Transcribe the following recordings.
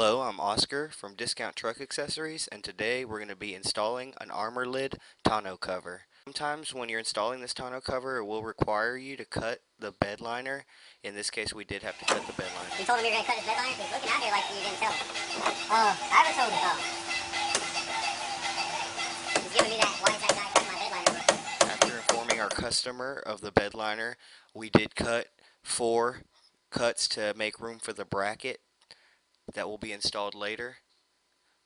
Hello, I'm Oscar from Discount Truck Accessories, and today we're going to be installing an ArmorLid tonneau cover. Sometimes when you're installing this tonneau cover, it will require you to cut the bed liner. In this case, we did have to cut the bed liner. You told him you were going to cut his bed liner? He's looking out here like you didn't tell him. Oh, I haven't told him. Oh. He's giving me that, why is that guy cutting my bed liner? After informing our customer of the bed liner, we did cut 4 cuts to make room for the bracket that will be installed later.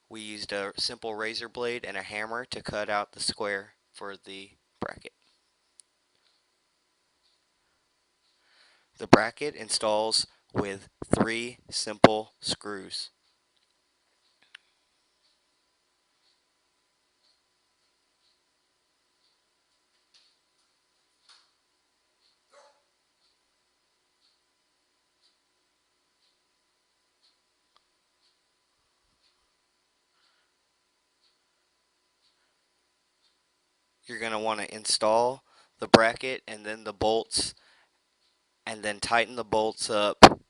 We used a simple razor blade and a hammer to cut out the square for the bracket. The bracket installs with 3 simple screws. You're going to want to install the bracket and then the bolts, and then tighten the bolts up.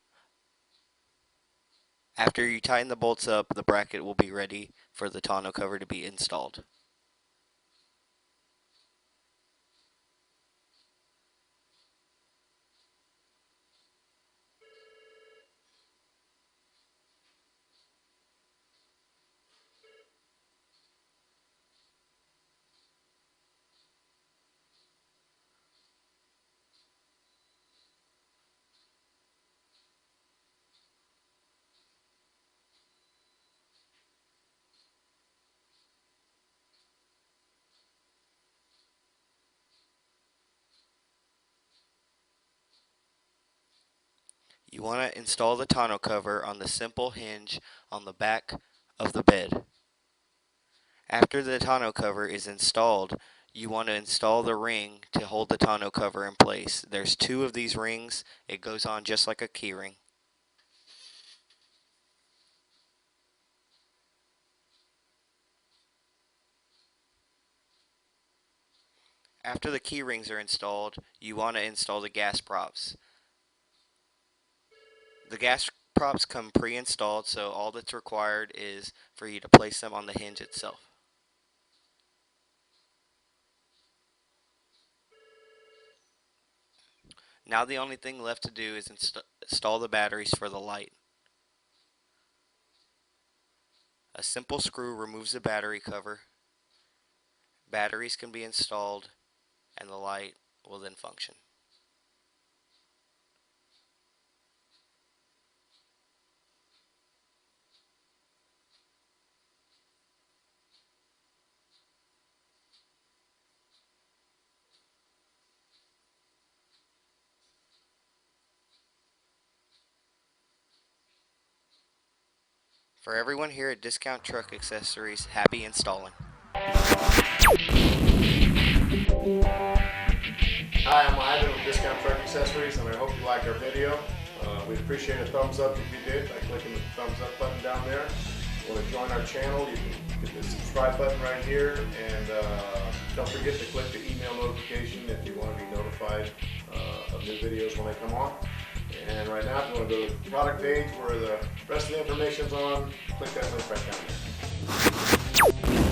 After you tighten the bolts up, the bracket will be ready for the tonneau cover to be installed. You want to install the tonneau cover on the simple hinge on the back of the bed. After the tonneau cover is installed, you want to install the ring to hold the tonneau cover in place. There's 2 of these rings. It goes on just like a key ring. After the key rings are installed, you want to install the gas props. The gas props come pre-installed, so all that's required is for you to place them on the hinge itself. Now the only thing left to do is install the batteries for the light. A simple screw removes the battery cover. Batteries can be installed and the light will then function. For everyone here at Discount Truck Accessories, happy installing. Hi, I'm Ivan with Discount Truck Accessories, and I hope you liked our video. We'd appreciate a thumbs up if you did by clicking the thumbs up button down there. If you want to join our channel, you can hit the subscribe button right here, and don't forget to click the email notification if you want to be notified of new videos when they come on. And right now, if you want to go to the product page where the rest of the information is on, click that link right down there.